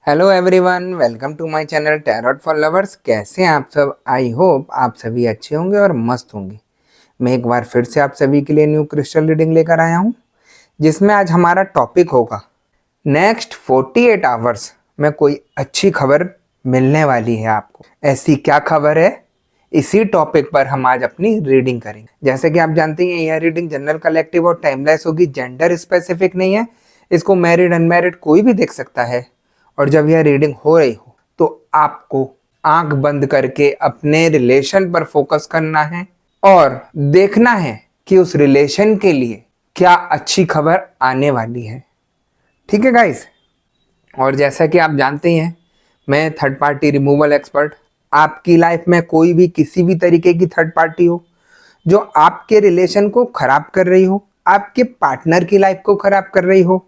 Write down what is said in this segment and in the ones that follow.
Hello everyone, welcome to my channel tarot for lovers. कैसे हैं आप सब? आई होप आप सभी अच्छे होंगे और मस्त होंगे। मैं एक बार फिर से आप सभी के लिए न्यू क्रिस्टल रीडिंग लेकर आया हूं, जिसमें आज हमारा टॉपिक होगा नेक्स्ट 48 आवर्स में कोई अच्छी खबर मिलने वाली है आपको। ऐसी क्या खबर है, इसी टॉपिक पर हम आज अपनी रीडिंग करेंगे। जैसे कि आप जानते हैं, यह रीडिंग जनरल, कलेक्टिव और टाइमलेस होगी। जेंडर स्पेसिफिक नहीं है, इसको मैरिड अनमैरिड कोई भी देख सकता है। और जब यह रीडिंग हो रही हो तो आपको आंख बंद करके अपने रिलेशन पर फोकस करना है और देखना है कि उस रिलेशन के लिए क्या अच्छी खबर आने वाली है। ठीक है गाइस? और जैसा कि आप जानते ही हैं, मैं थर्ड पार्टी रिमूवल एक्सपर्ट। आपकी लाइफ में कोई भी किसी भी तरीके की थर्ड पार्टी हो जो आपके रिलेशन को खराब कर रही हो, आपके पार्टनर की लाइफ को खराब कर रही हो,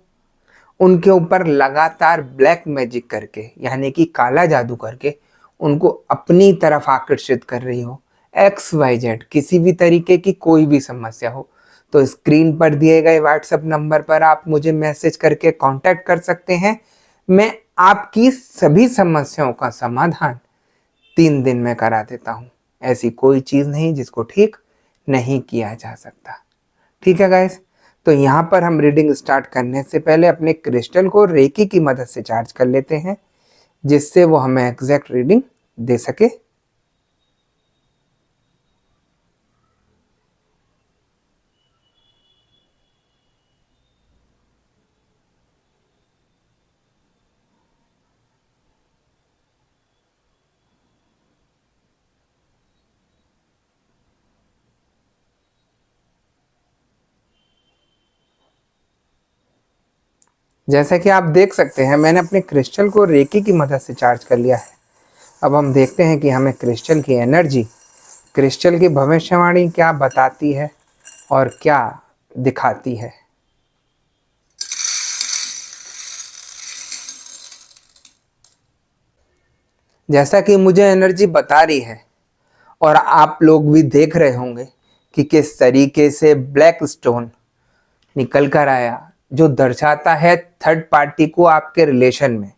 उनके ऊपर लगातार ब्लैक मैजिक करके यानी कि काला जादू करके उनको अपनी तरफ आकर्षित कर रही हो, एक्स वाई जेड किसी भी तरीके की कोई भी समस्या हो, तो स्क्रीन पर दिए गए व्हाट्सएप नंबर पर आप मुझे मैसेज करके कांटेक्ट कर सकते हैं। मैं आपकी सभी समस्याओं का समाधान 3 दिन में करा देता हूँ। ऐसी कोई चीज़ नहीं जिसको ठीक नहीं किया जा सकता। ठीक है गाइस? तो यहाँ पर हम रीडिंग स्टार्ट करने से पहले अपने क्रिस्टल को रेकी की मदद से चार्ज कर लेते हैं, जिससे वो हमें एग्जैक्ट रीडिंग दे सके। जैसा कि आप देख सकते हैं, मैंने अपने क्रिस्टल को रेकी की मदद से चार्ज कर लिया है। अब हम देखते हैं कि हमें क्रिस्टल की एनर्जी, क्रिस्टल की भविष्यवाणी क्या बताती है और क्या दिखाती है। जैसा कि मुझे एनर्जी बता रही है और आप लोग भी देख रहे होंगे कि किस तरीके से ब्लैक स्टोन निकल कर आया, जो दर्शाता है थर्ड पार्टी को आपके रिलेशन में।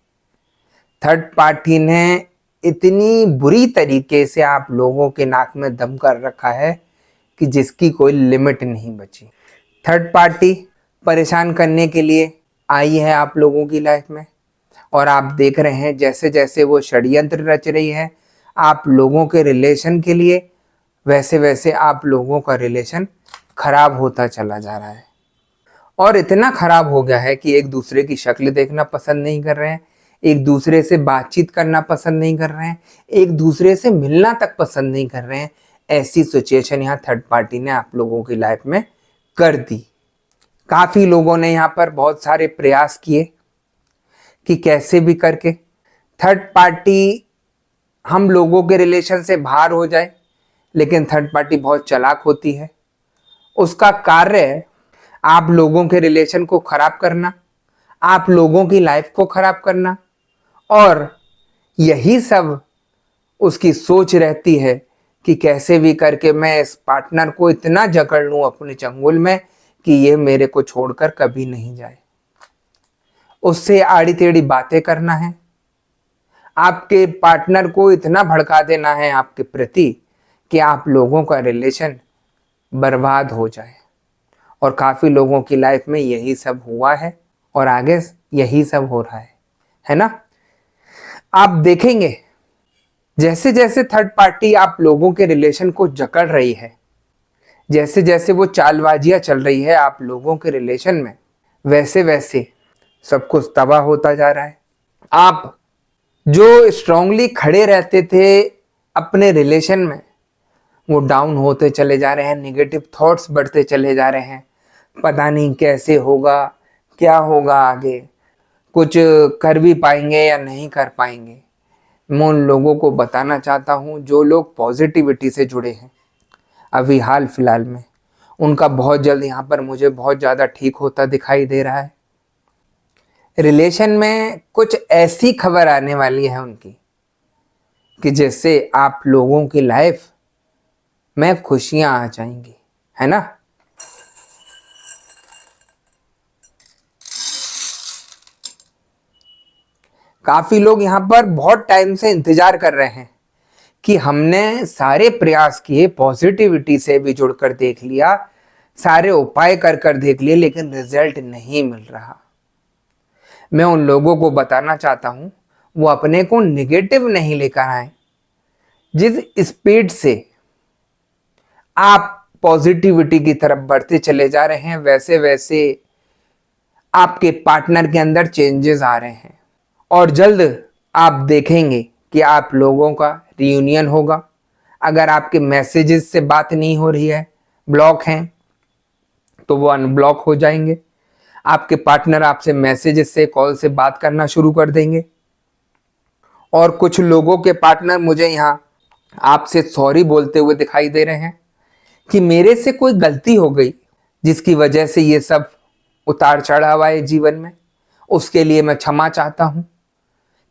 थर्ड पार्टी ने इतनी बुरी तरीके से आप लोगों के नाक में दम कर रखा है कि जिसकी कोई लिमिट नहीं बची। थर्ड पार्टी परेशान करने के लिए आई है आप लोगों की लाइफ में, और आप देख रहे हैं जैसे जैसे वो षड्यंत्र रच रही है आप लोगों के रिलेशन के लिए, वैसे वैसे आप लोगों का रिलेशन खराब होता चला जा रहा है। और इतना खराब हो गया है कि एक दूसरे की शक्ल देखना पसंद नहीं कर रहे हैं, एक दूसरे से बातचीत करना पसंद नहीं कर रहे हैं, एक दूसरे से मिलना तक पसंद नहीं कर रहे हैं। ऐसी सिचुएशन यहाँ थर्ड पार्टी ने आप लोगों की लाइफ में कर दी। काफी लोगों ने यहाँ पर बहुत सारे प्रयास किए कि कैसे भी करके थर्ड पार्टी हम लोगों के रिलेशन से बाहर हो जाए, लेकिन थर्ड पार्टी बहुत चालाक होती है। उसका कार्य आप लोगों के रिलेशन को खराब करना, आप लोगों की लाइफ को खराब करना, और यही सब उसकी सोच रहती है कि कैसे भी करके मैं इस पार्टनर को इतना जकड़ लूं अपने चंगुल में कि ये मेरे को छोड़कर कभी नहीं जाए। उससे आड़ी टेढ़ी बातें करना है, आपके पार्टनर को इतना भड़का देना है आपके प्रति कि आप लोगों का रिलेशन बर्बाद हो जाए। और काफी लोगों की लाइफ में यही सब हुआ है और आगे यही सब हो रहा है ना? आप देखेंगे जैसे जैसे थर्ड पार्टी आप लोगों के रिलेशन को जकड़ रही है, जैसे जैसे वो चालबाजियां चल रही है आप लोगों के रिलेशन में, वैसे वैसे सब कुछ तबाह होता जा रहा है। आप जो स्ट्रांगली खड़े रहते थे अपने रिलेशन में, वो डाउन होते चले जा रहे हैं, नेगेटिव थॉट्स बढ़ते चले जा रहे हैं। पता नहीं कैसे होगा, क्या होगा आगे, कुछ कर भी पाएंगे या नहीं कर पाएंगे। मैं उन लोगों को बताना चाहता हूँ जो लोग पॉजिटिविटी से जुड़े हैं अभी हाल फिलहाल में, उनका बहुत जल्द यहाँ पर मुझे बहुत ज़्यादा ठीक होता दिखाई दे रहा है। रिलेशन में कुछ ऐसी खबर आने वाली है उनकी कि जिससे आप लोगों की लाइफ में खुशियां आ जाएंगी, है ना? काफी लोग यहाँ पर बहुत टाइम से इंतजार कर रहे हैं कि हमने सारे प्रयास किए, पॉजिटिविटी से भी जुड़कर देख लिया, सारे उपाय कर कर देख लिए, लेकिन रिजल्ट नहीं मिल रहा। मैं उन लोगों को बताना चाहता हूं वो अपने को निगेटिव नहीं लेकर आए। जिस स्पीड से आप पॉजिटिविटी की तरफ बढ़ते चले जा रहे हैं, वैसे वैसे आपके पार्टनर के अंदर चेंजेस आ रहे हैं और जल्द आप देखेंगे कि आप लोगों का रियूनियन होगा। अगर आपके मैसेजेस से बात नहीं हो रही है, ब्लॉक हैं, तो वो अनब्लॉक हो जाएंगे। आपके पार्टनर आपसे मैसेजेस से, कॉल से बात करना शुरू कर देंगे। और कुछ लोगों के पार्टनर मुझे यहाँ आपसे सॉरी बोलते हुए दिखाई दे रहे हैं कि मेरे से कोई गलती हो गई जिसकी वजह से ये सब उतार चढ़ाव आए जीवन में, उसके लिए मैं क्षमा चाहता हूं।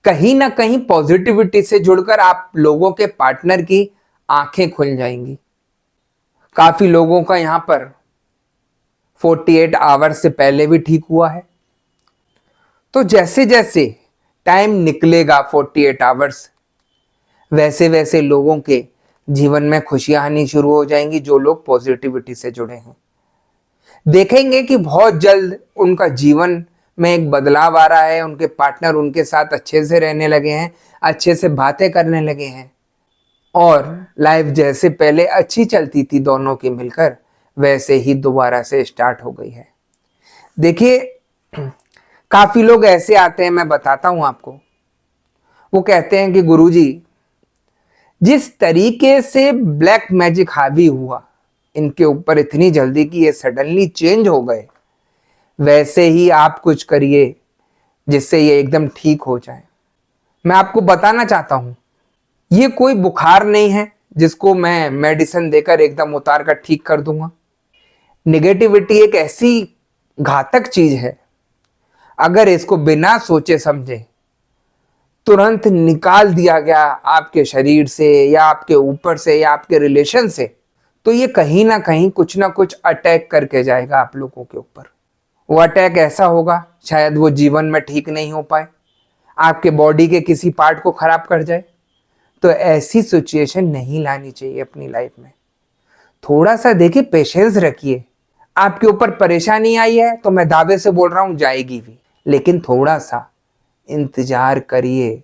कहीं ना कहीं पॉजिटिविटी से जुड़कर आप लोगों के पार्टनर की आंखें खुल जाएंगी। काफी लोगों का यहां पर 48 आवर्स से पहले भी ठीक हुआ है। तो जैसे जैसे टाइम निकलेगा 48 आवर्स, वैसे वैसे लोगों के जीवन में खुशियां आनी शुरू हो जाएंगी। जो लोग पॉजिटिविटी से जुड़े हैं देखेंगे कि बहुत जल्द उनका जीवन में एक बदलाव आ रहा है। उनके पार्टनर उनके साथ अच्छे से रहने लगे हैं, अच्छे से बातें करने लगे हैं और लाइफ जैसे पहले अच्छी चलती थी दोनों की मिलकर, वैसे ही दोबारा से स्टार्ट हो गई है। देखिए, काफी लोग ऐसे आते हैं, मैं बताता हूं आपको। वो कहते हैं कि गुरुजी, जिस तरीके से ब्लैक मैजिक हावी हुआ इनके ऊपर इतनी जल्दी कि ये सडनली चेंज हो गए, वैसे ही आप कुछ करिए जिससे ये एकदम ठीक हो जाए। मैं आपको बताना चाहता हूं, ये कोई बुखार नहीं है जिसको मैं मेडिसिन देकर एकदम उतार कर ठीक कर दूंगा। निगेटिविटी एक ऐसी घातक चीज है, अगर इसको बिना सोचे समझे तुरंत निकाल दिया गया आपके शरीर से या आपके ऊपर से या आपके रिलेशन से, तो ये कहीं ना कहीं कुछ ना कुछ अटैक करके जाएगा आप लोगों के ऊपर। वो अटैक ऐसा होगा, शायद वो जीवन में ठीक नहीं हो पाए, आपके बॉडी के किसी पार्ट को खराब कर जाए। तो ऐसी सिचुएशन नहीं लानी चाहिए अपनी लाइफ में। थोड़ा सा देखिए, पेशेंस रखिए। आपके ऊपर परेशानी आई है तो मैं दावे से बोल रहा हूं जाएगी भी, लेकिन थोड़ा सा इंतजार करिए।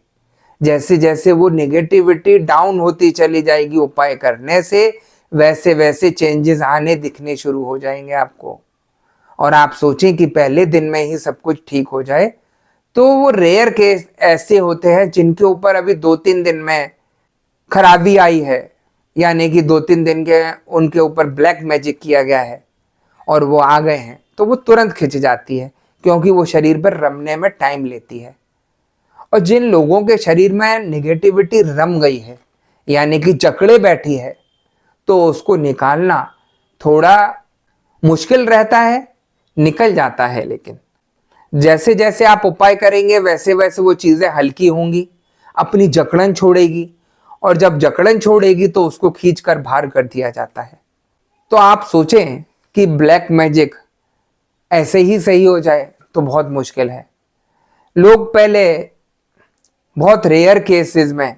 जैसे जैसे वो नेगेटिविटी डाउन होती चली जाएगी उपाय करने से, वैसे वैसे चेंजेस आने दिखने शुरू हो जाएंगे आपको। और आप सोचें कि पहले दिन में ही सब कुछ ठीक हो जाए, तो वो रेयर केस ऐसे होते हैं जिनके ऊपर अभी 2-3 दिन में खराबी आई है, यानी कि 2-3 दिन के उनके ऊपर ब्लैक मैजिक किया गया है और वो आ गए हैं, तो वो तुरंत खिंच जाती है, क्योंकि वो शरीर पर रमने में टाइम लेती है। और जिन लोगों के शरीर में निगेटिविटी रम गई है, यानी कि जकड़े बैठी है, तो उसको निकालना थोड़ा मुश्किल रहता है, निकल जाता है। लेकिन जैसे जैसे आप उपाय करेंगे, वैसे वैसे वो चीजें हल्की होंगी, अपनी जकड़न छोड़ेगी, और जब जकड़न छोड़ेगी तो उसको खींच कर बाहर कर दिया जाता है। तो आप सोचें कि ब्लैक मैजिक ऐसे ही सही हो जाए तो बहुत मुश्किल है। लोग पहले बहुत रेयर केसेस में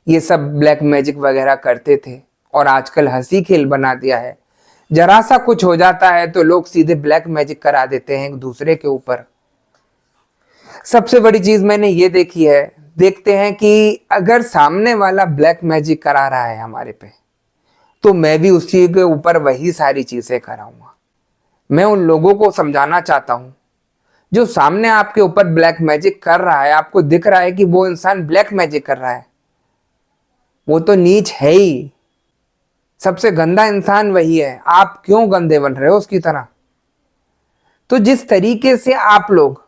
ये सब ब्लैक मैजिक वगैरह करते थे, और आजकल हंसी खेल बना दिया है। जरा सा कुछ हो जाता है तो लोग सीधे ब्लैक मैजिक करा देते हैं एक दूसरे के ऊपर। सबसे बड़ी चीज मैंने ये देखी है, देखते हैं कि अगर सामने वाला ब्लैक मैजिक करा रहा है हमारे पे, तो मैं भी उसी के ऊपर वही सारी चीजें कराऊंगा। मैं उन लोगों को समझाना चाहता हूं जो सामने आपके ऊपर ब्लैक मैजिक कर रहा है, आपको दिख रहा है कि वो इंसान ब्लैक मैजिक कर रहा है, वो तो नीच है ही, सबसे गंदा इंसान वही है। आप क्यों गंदे बन रहे हो उसकी तरह? तो जिस तरीके से आप लोग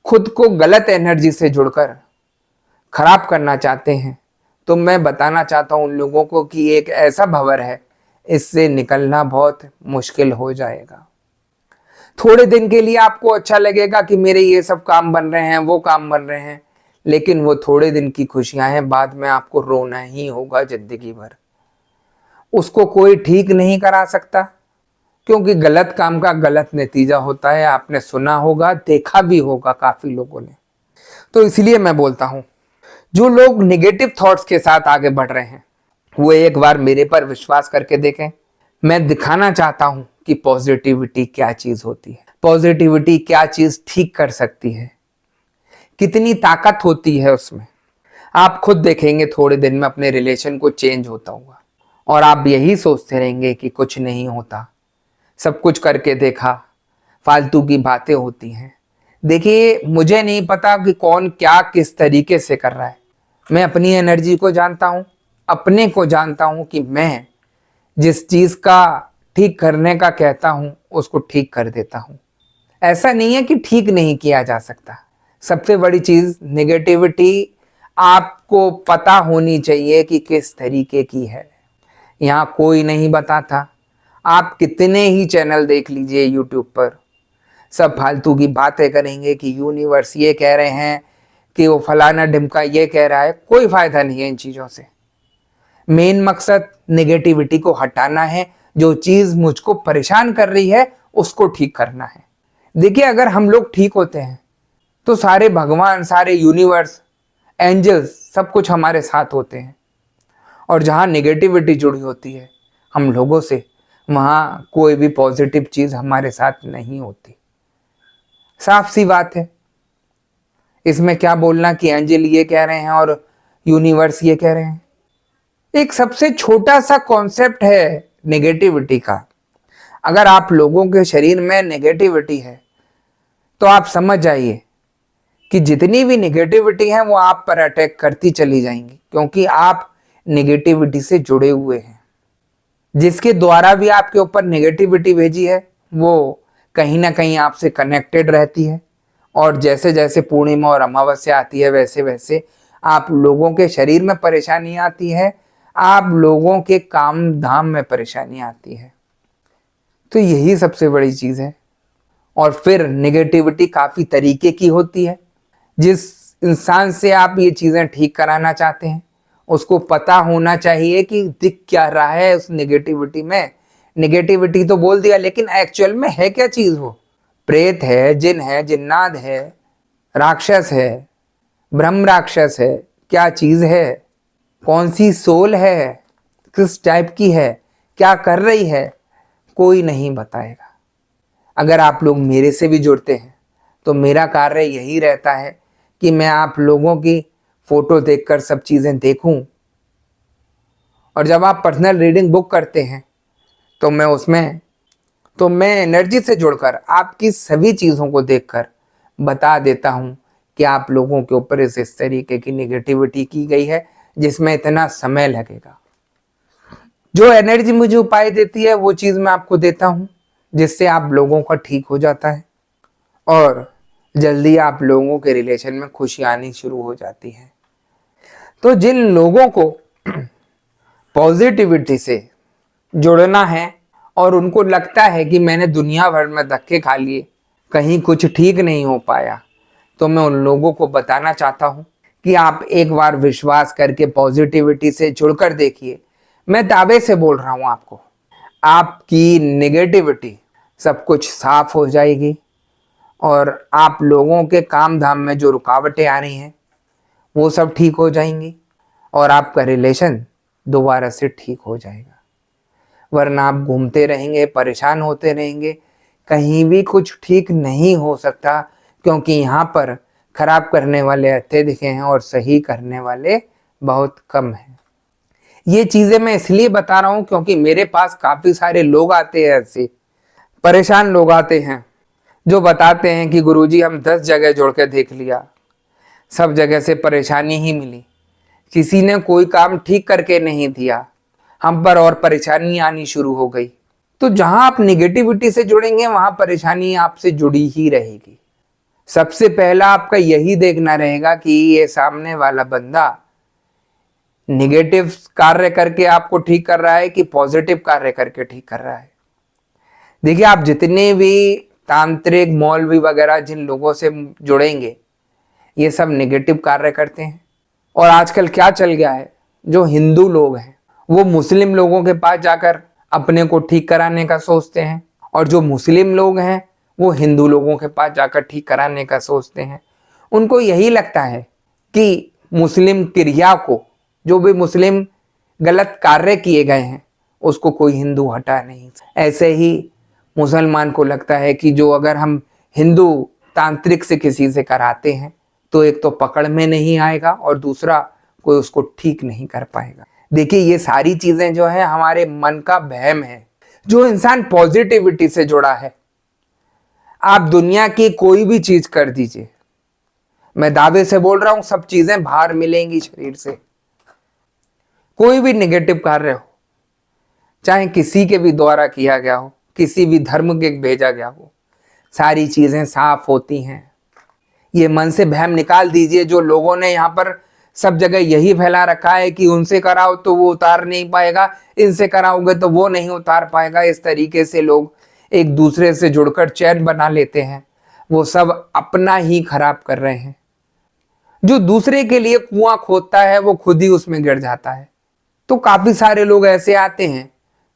खुद को गलत एनर्जी से जुड़कर खराब करना चाहते हैं, तो मैं बताना चाहता हूं उन लोगों को कि एक ऐसा भंवर है, इससे निकलना बहुत मुश्किल हो जाएगा। थोड़े दिन के लिए आपको अच्छा लगेगा कि मेरे ये सब काम बन रहे हैं, वो काम बन रहे हैं, लेकिन वो थोड़े दिन की खुशियां हैं, बाद में आपको रोना ही होगा जिंदगी भर। उसको कोई ठीक नहीं करा सकता, क्योंकि गलत काम का गलत नतीजा होता है। आपने सुना होगा, देखा भी होगा काफी लोगों ने। तो इसलिए मैं बोलता हूं, जो लोग निगेटिव थॉट्स के साथ आगे बढ़ रहे हैं वो एक बार मेरे पर विश्वास करके देखें। मैं दिखाना चाहता हूं कि पॉजिटिविटी क्या चीज होती है, पॉजिटिविटी क्या चीज ठीक कर सकती है, कितनी ताकत होती है उसमें। आप खुद देखेंगे थोड़े दिन में अपने रिलेशन को चेंज होता हुआ, और आप यही सोचते रहेंगे कि कुछ नहीं होता, सब कुछ करके देखा, फालतू की बातें होती हैं। देखिए, मुझे नहीं पता कि कौन क्या किस तरीके से कर रहा है। मैं अपनी एनर्जी को जानता हूं, अपने को जानता हूं कि मैं जिस चीज का ठीक करने का कहता हूं उसको ठीक कर देता हूं। ऐसा नहीं है कि ठीक नहीं किया जा सकता। सबसे बड़ी चीज नेगेटिविटी आपको पता होनी चाहिए कि किस तरीके की है। यहाँ कोई नहीं बताता। आप कितने ही चैनल देख लीजिए यूट्यूब पर, सब फालतू की बातें करेंगे कि यूनिवर्स ये कह रहे हैं, कि वो फलाना ढिमका ये कह रहा है। कोई फायदा नहीं है इन चीजों से। मेन मकसद नेगेटिविटी को हटाना है। जो चीज मुझको परेशान कर रही है उसको ठीक करना है। देखिए, अगर हम लोग ठीक होते हैं तो सारे भगवान, सारे यूनिवर्स, एंजल्स, सब कुछ हमारे साथ होते हैं। और जहाँ नेगेटिविटी जुड़ी होती है हम लोगों से, वहाँ कोई भी पॉजिटिव चीज हमारे साथ नहीं होती। साफ सी बात है। इसमें क्या बोलना कि एंजल ये कह रहे हैं और यूनिवर्स ये कह रहे हैं। एक सबसे छोटा सा कॉन्सेप्ट है नेगेटिविटी का। अगर आप लोगों के शरीर में नेगेटिविटी है तो आप समझ जाइए कि जितनी भी नेगेटिविटी है वो आप पर अटैक करती चली जाएंगी, क्योंकि आप नेगेटिविटी से जुड़े हुए हैं। जिसके द्वारा भी आपके ऊपर नेगेटिविटी भेजी है वो कहीं ना कहीं आपसे कनेक्टेड रहती है। और जैसे जैसे पूर्णिमा और अमावस्या आती है वैसे वैसे आप लोगों के शरीर में परेशानी आती है, आप लोगों के काम धाम में परेशानी आती है। तो यही सबसे बड़ी चीज है। और फिर नेगेटिविटी काफी तरीके की होती है। जिस इंसान से आप ये चीजें ठीक कराना चाहते हैं उसको पता होना चाहिए कि दिख क्या रहा है उस नेगेटिविटी में। नेगेटिविटी तो बोल दिया, लेकिन एक्चुअल में है क्या चीज वो? प्रेत है, जिन है, जिन्नात है, राक्षस है, ब्रह्म राक्षस है, क्या चीज है? कौन सी सोल है, किस टाइप की है, क्या कर रही है? कोई नहीं बताएगा। अगर आप लोग मेरे से भी जुड़ते हैं तो मेरा कार्य यही रहता है कि मैं आप लोगों की फोटो देखकर सब चीजें देखूं। और जब आप पर्सनल रीडिंग बुक करते हैं तो मैं एनर्जी से जुड़कर आपकी सभी चीजों को देखकर बता देता हूं कि आप लोगों के ऊपर इस तरीके की नेगेटिविटी की गई है जिसमें इतना समय लगेगा। जो एनर्जी मुझे उपाय देती है वो चीज मैं आपको देता हूं, जिससे आप लोगों का ठीक हो जाता है और जल्दी आप लोगों के रिलेशन में खुशी आनी शुरू हो जाती है। तो जिन लोगों को पॉजिटिविटी से जुड़ना है और उनको लगता है कि मैंने दुनिया भर में धक्के खा लिए, कहीं कुछ ठीक नहीं हो पाया, तो मैं उन लोगों को बताना चाहता हूं कि आप एक बार विश्वास करके पॉजिटिविटी से जुड़कर देखिए। मैं दावे से बोल रहा हूं आपको, आपकी नेगेटिविटी सब कुछ साफ हो जाएगी और आप लोगों के काम धाम में जो रुकावटें आ रही हैं वो सब ठीक हो जाएंगी और आपका रिलेशन दोबारा से ठीक हो जाएगा। वरना आप घूमते रहेंगे, परेशान होते रहेंगे, कहीं भी कुछ ठीक नहीं हो सकता, क्योंकि यहाँ पर खराब करने वाले अत्यधिक हैं और सही करने वाले बहुत कम हैं। ये चीजें मैं इसलिए बता रहा हूं क्योंकि मेरे पास काफी सारे लोग आते हैं, ऐसे परेशान लोग आते हैं जो बताते हैं कि गुरुजी हम 10 जगह जोड़ के देख लिया, सब जगह से परेशानी ही मिली, किसी ने कोई काम ठीक करके नहीं दिया, हम पर और परेशानी आनी शुरू हो गई। तो जहां आप निगेटिविटी से जुड़ेंगे वहां परेशानी आपसे जुड़ी ही रहेगी। सबसे पहला आपका यही देखना रहेगा कि ये सामने वाला बंदा निगेटिव कार्य करके आपको ठीक कर रहा है कि पॉजिटिव कार्य करके ठीक कर रहा है। देखिए, आप जितने भी तांत्रिक, मौलवी वगैरह जिन लोगों से जुड़ेंगे ये सब नेगेटिव कार्य करते हैं। और आजकल क्या चल गया है, जो हिंदू लोग हैं वो मुस्लिम लोगों के पास जाकर अपने को ठीक कराने का सोचते हैं, और जो मुस्लिम लोग हैं वो हिंदू लोगों के पास जाकर ठीक कराने का सोचते हैं। उनको यही लगता है कि मुस्लिम क्रिया को, जो भी मुस्लिम गलत कार्य किए गए हैं, उसको कोई हिंदू हटा नहीं। ऐसे ही मुसलमान को लगता है कि जो अगर हम हिंदू तांत्रिक से किसी से कराते हैं तो एक तो पकड़ में नहीं आएगा और दूसरा कोई उसको ठीक नहीं कर पाएगा। देखिए, ये सारी चीजें जो है हमारे मन का वहम है। जो इंसान पॉजिटिविटी से जुड़ा है, आप दुनिया की कोई भी चीज कर दीजिए, मैं दावे से बोल रहा हूं सब चीजें बाहर मिलेंगी शरीर से। कोई भी नेगेटिव कार्य हो, चाहे किसी के भी द्वारा किया गया हो, किसी भी धर्म के भेजा गया हो, सारी चीजें साफ होती हैं। ये मन से भ्रम निकाल दीजिए। जो लोगों ने यहाँ पर सब जगह यही फैला रखा है कि उनसे कराओ तो वो उतार नहीं पाएगा, इनसे कराओगे तो वो नहीं उतार पाएगा, इस तरीके से लोग एक दूसरे से जुड़कर चैन बना लेते हैं। वो सब अपना ही खराब कर रहे हैं। जो दूसरे के लिए कुआं खोदता है वो खुद ही उसमें गिर जाता है। तो काफी सारे लोग ऐसे आते हैं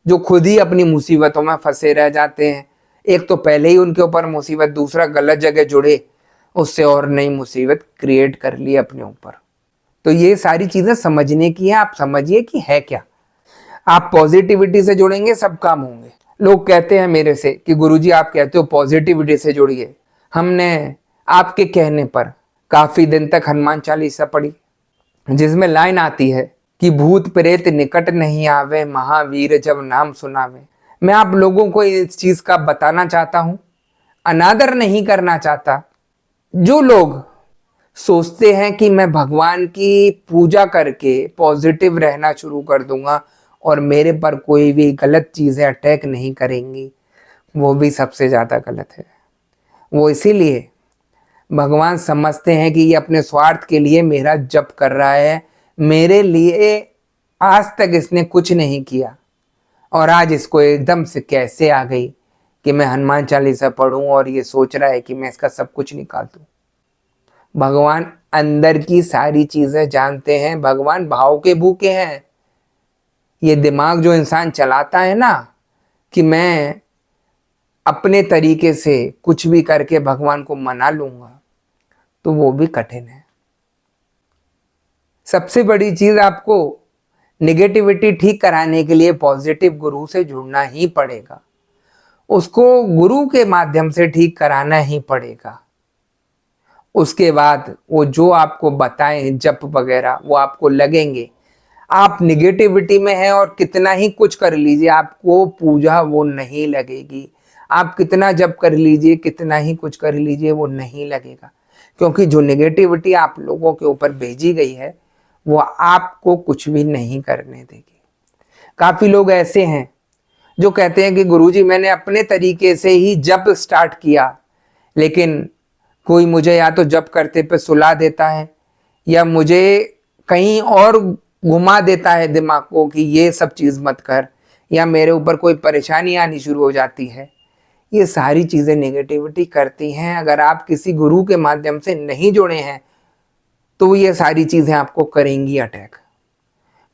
जो खुद ही अपनी मुसीबतों में फंसे रह जाते हैं। एक तो पहले ही उनके ऊपर मुसीबत, दूसरा गलत जगह जुड़े, उससे और नई मुसीबत क्रिएट कर ली अपने ऊपर। तो ये सारी चीजें समझने की है। आप समझिए कि है क्या। आप पॉजिटिविटी से जुड़ेंगे, सब काम होंगे। लोग कहते हैं मेरे से कि गुरुजी आप कहते हो पॉजिटिविटी से जुड़िए। हमने आपके कहने पर काफी दिन तक हनुमान चालीसा पढ़ी, जिसमें लाइन आती है कि भूत प्रेत निकट नहीं आवे, महावीर जब नाम सुनावे। मैं आप लोगों को इस चीज का बताना चाहता हूं, अनादर नहीं करना चाहता। जो लोग सोचते हैं कि मैं भगवान की पूजा करके पॉजिटिव रहना शुरू कर दूंगा और मेरे पर कोई भी गलत चीजें अटैक नहीं करेंगी, वो भी सबसे ज्यादा गलत है। वो इसीलिए भगवान समझते हैं कि ये अपने स्वार्थ के लिए मेरा जप कर रहा है, मेरे लिए आज तक इसने कुछ नहीं किया और आज इसको एकदम से कैसे आ गई कि मैं हनुमान चालीसा पढ़ूं और ये सोच रहा है कि मैं इसका सब कुछ निकाल दूं। भगवान अंदर की सारी चीजें जानते हैं। भगवान भाव के भूखे हैं। ये दिमाग जो इंसान चलाता है ना कि मैं अपने तरीके से कुछ भी करके भगवान को मना लूंगा, तो वो भी कठिन है। सबसे बड़ी चीज, आपको नेगेटिविटी ठीक कराने के लिए पॉजिटिव गुरु से जुड़ना ही पड़ेगा। उसको गुरु के माध्यम से ठीक कराना ही पड़ेगा। उसके बाद वो जो आपको बताएं जप वगैरह, वो आपको लगेंगे। आप निगेटिविटी में हैं और कितना ही कुछ कर लीजिए, आपको पूजा वो नहीं लगेगी। आप कितना जप कर लीजिए, कितना ही कुछ कर लीजिए, वो नहीं लगेगा। क्योंकि जो नेगेटिविटी आप लोगों के ऊपर भेजी गई है वो आपको कुछ भी नहीं करने देगी। काफी लोग ऐसे हैं जो कहते हैं कि गुरुजी मैंने अपने तरीके से ही जप स्टार्ट किया, लेकिन कोई मुझे या तो जप करते पे सुला देता है या मुझे कहीं और घुमा देता है दिमाग को कि ये सब चीज मत कर, या मेरे ऊपर कोई परेशानी आनी शुरू हो जाती है। ये सारी चीजें नेगेटिविटी करती हैं। अगर आप किसी गुरु के माध्यम से नहीं जुड़े हैं तो ये सारी चीजें आपको करेंगी अटैक।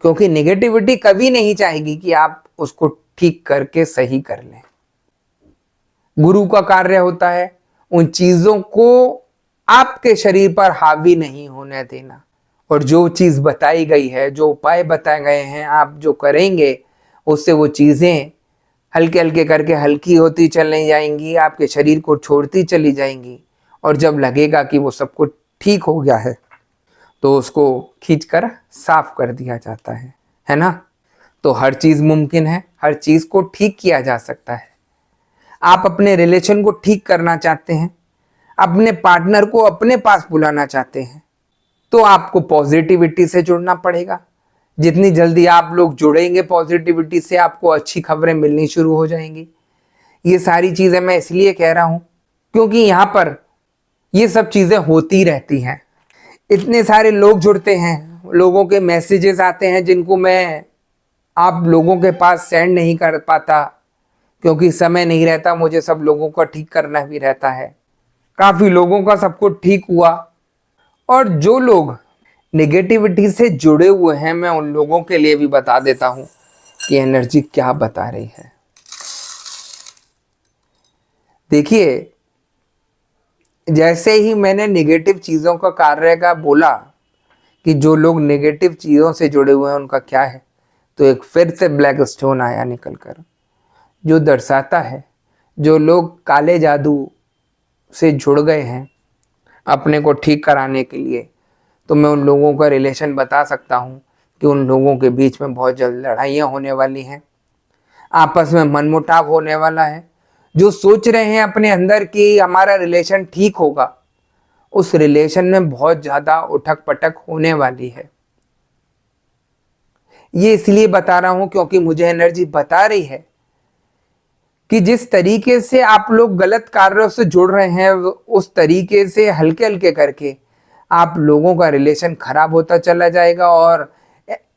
क्योंकि नेगेटिविटी कभी नहीं चाहेगी कि आप उसको ठीक करके सही कर लें। गुरु का कार्य होता है उन चीजों को आपके शरीर पर हावी नहीं होने देना, और जो चीज बताई गई है, जो उपाय बताए गए हैं, आप जो करेंगे उससे वो चीजें हल्के हल्के करके हल्की होती चली जाएंगी, आपके शरीर को छोड़ती चली जाएंगी। और जब लगेगा कि वो सब कुछ ठीक हो गया है तो उसको खींचकर साफ कर दिया जाता है ना। तो हर चीज मुमकिन है, हर चीज को ठीक किया जा सकता है। आप अपने रिलेशन को ठीक करना चाहते हैं, अपने पार्टनर को अपने पास बुलाना चाहते हैं, तो आपको पॉजिटिविटी से जुड़ना पड़ेगा। जितनी जल्दी आप लोग जुड़ेंगे पॉजिटिविटी से, आपको अच्छी खबरें मिलनी शुरू हो जाएंगी। ये सारी चीजें मैं इसलिए कह रहा हूं क्योंकि यहाँ पर ये सब चीजें होती रहती हैं। इतने सारे लोग जुड़ते हैं, लोगों के मैसेजेस आते हैं जिनको मैं आप लोगों के पास सेंड नहीं कर पाता क्योंकि समय नहीं रहता, मुझे सब लोगों का ठीक करना भी रहता है। काफी लोगों का सब कुछ ठीक हुआ। और जो लोग नेगेटिविटी से जुड़े हुए हैं, मैं उन लोगों के लिए भी बता देता हूं कि एनर्जी क्या बता रही है। देखिए, जैसे ही मैंने नेगेटिव चीज़ों का कार्य का बोला कि जो लोग नेगेटिव चीज़ों से जुड़े हुए हैं उनका क्या है, तो एक फिर से ब्लैक स्टोन आया निकल कर, जो दर्शाता है जो लोग काले जादू से जुड़ गए हैं अपने को ठीक कराने के लिए, तो मैं उन लोगों का रिलेशन बता सकता हूँ कि उन लोगों के बीच में बहुत जल्द लड़ाइयाँ होने वाली हैं, आपस में मनमुटाव होने वाला है। जो सोच रहे हैं अपने अंदर कि हमारा रिलेशन ठीक होगा, उस रिलेशन में बहुत ज़्यादा उठक पटक होने वाली है। ये इसलिए बता रहा हूं क्योंकि मुझे एनर्जी बता रही है कि जिस तरीके से आप लोग गलत कार्यों से जुड़ रहे हैं, उस तरीके से हल्के हल्के करके आप लोगों का रिलेशन खराब होता चला जाएगा और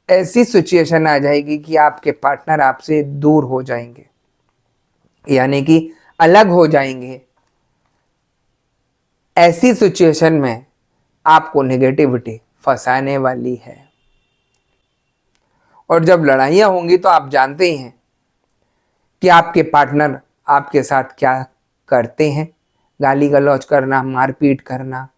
ऐसी सिचुएशन आ जाएगी कि आपके पार्टनर आपसे दूर हो जाएंगे, यानी कि अलग हो जाएंगे। ऐसी सिचुएशन में आपको नेगेटिविटी फंसाने वाली है। और जब लड़ाइयाँ होंगी तो आप जानते ही हैं कि आपके पार्टनर आपके साथ क्या करते हैं। गाली गलौज करना, मारपीट करना,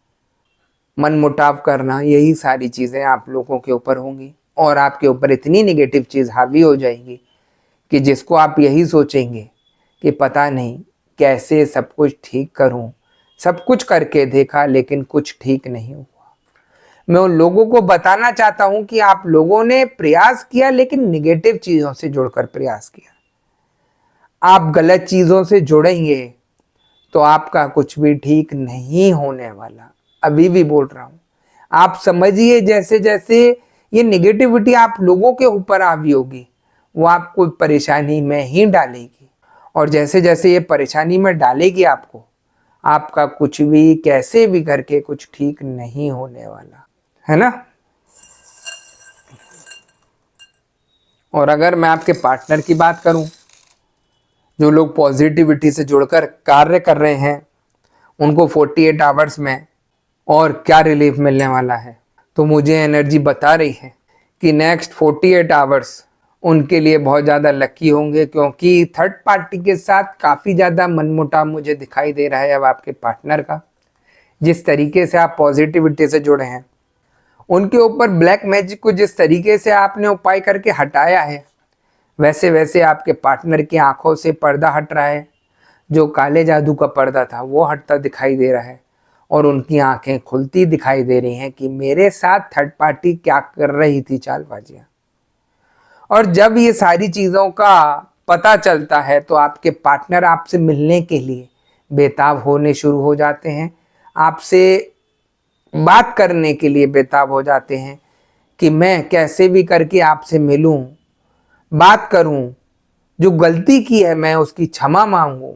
मनमुटाव करना, यही सारी चीज़ें आप लोगों के ऊपर होंगी और आपके ऊपर इतनी नेगेटिव चीज़ हावी हो जाएगी कि जिसको आप यही सोचेंगे कि पता नहीं कैसे सब कुछ ठीक करूं। सब कुछ करके देखा लेकिन कुछ ठीक नहीं हुआ। मैं उन लोगों को बताना चाहता हूं कि आप लोगों ने प्रयास किया लेकिन निगेटिव चीज़ों से जुड़कर प्रयास किया। आप गलत चीज़ों से जुड़ेंगे तो आपका कुछ भी ठीक नहीं होने वाला। अभी भी बोल रहा हूं, आप समझिए जैसे जैसे ये नेगेटिविटी आप लोगों के ऊपर हावी होगी, वो आपको परेशानी में ही डालेगी और जैसे जैसे ये परेशानी में डालेगी आपको, आपका कुछ भी कैसे भी करके कुछ ठीक नहीं होने वाला है ना। और अगर मैं आपके पार्टनर की बात करूं, जो लोग पॉजिटिविटी से जुड़कर कार्य कर रहे हैं, उनको 48 आवर्स में और क्या रिलीफ मिलने वाला है, तो मुझे एनर्जी बता रही है कि नेक्स्ट 48 आवर्स उनके लिए बहुत ज़्यादा लकी होंगे, क्योंकि थर्ड पार्टी के साथ काफ़ी ज़्यादा मनमुटाव मुझे दिखाई दे रहा है अब आपके पार्टनर का। जिस तरीके से आप पॉजिटिविटी से जुड़े हैं, उनके ऊपर ब्लैक मैजिक को जिस तरीके से आपने उपाय करके हटाया है, वैसे वैसे आपके पार्टनर की आंखों से पर्दा हट रहा है। जो काले जादू का पर्दा था वो हटता दिखाई दे रहा है और उनकी आंखें खुलती दिखाई दे रही हैं कि मेरे साथ थर्ड पार्टी क्या कर रही थी चालबाजियां। और जब ये सारी चीज़ों का पता चलता है तो आपके पार्टनर आपसे मिलने के लिए बेताब होने शुरू हो जाते हैं, आपसे बात करने के लिए बेताब हो जाते हैं कि मैं कैसे भी करके आपसे मिलूं, बात करूं, जो गलती की है मैं उसकी क्षमा मांगूं।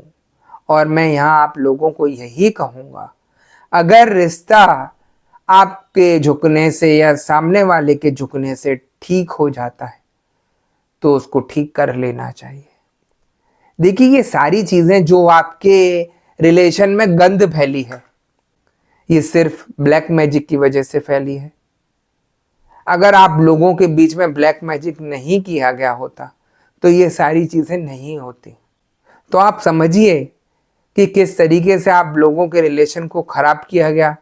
और मैं यहाँ आप लोगों को यही कहूँगा, अगर रिश्ता आपके झुकने से या सामने वाले के झुकने से ठीक हो जाता है तो उसको ठीक कर लेना चाहिए। देखिए, ये सारी चीज़ें जो आपके रिलेशन में गंद फैली है, ये सिर्फ ब्लैक मैजिक की वजह से फैली है। अगर आप लोगों के बीच में ब्लैक मैजिक नहीं किया गया होता तो ये सारी चीज़ें नहीं होती। तो आप समझिए कि किस तरीके से आप लोगों के रिलेशन को ख़राब किया गया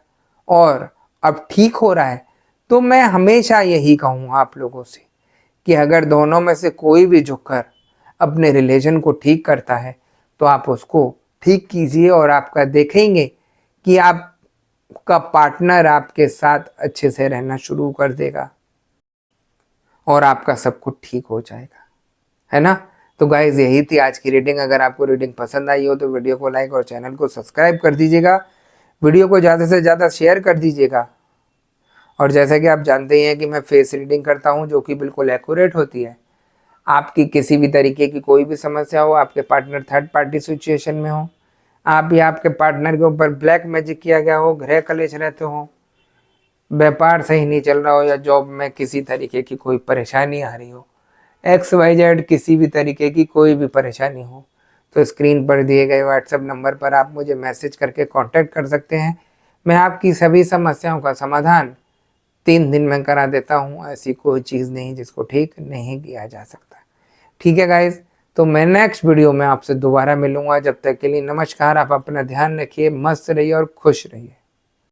और अब ठीक हो रहा है। तो मैं हमेशा यही कहूँगा आप लोगों से कि अगर दोनों में से कोई भी झुककर अपने रिलेशन को ठीक करता है तो आप उसको ठीक कीजिए और आपका देखेंगे कि आपका पार्टनर आपके साथ अच्छे से रहना शुरू कर देगा और आपका सब कुछ ठीक हो जाएगा, है ना। तो गाइज, यही थी आज की रीडिंग। अगर आपको रीडिंग पसंद आई हो तो वीडियो को लाइक और चैनल को सब्सक्राइब कर दीजिएगा। वीडियो को ज़्यादा से ज़्यादा शेयर कर दीजिएगा। और जैसा कि आप जानते ही हैं कि मैं फेस रीडिंग करता हूं जो कि बिल्कुल एक्यूरेट होती है। आपकी किसी भी तरीके की कोई भी समस्या हो, आपके पार्टनर थर्ड पार्टी सिचुएशन में हो, आप या आपके पार्टनर के ऊपर ब्लैक मैजिक किया गया हो, गृह कलेश रहते हो, व्यापार सही नहीं चल रहा हो या जॉब में किसी तरीके की कोई परेशानी आ रही हो, XYZ किसी भी तरीके की कोई भी परेशानी हो, तो स्क्रीन पर दिए गए व्हाट्सएप नंबर पर आप मुझे मैसेज करके कांटेक्ट कर सकते हैं। मैं आपकी सभी समस्याओं का समाधान 3 दिन में करा देता हूँ। ऐसी कोई चीज़ नहीं जिसको ठीक नहीं किया जा सकता। ठीक है गाइज, तो मैं नेक्स्ट वीडियो में आपसे दोबारा मिलूंगा। जब तक के लिए नमस्कार। आप अपना ध्यान रखिए, मस्त रहिए और खुश रहिए।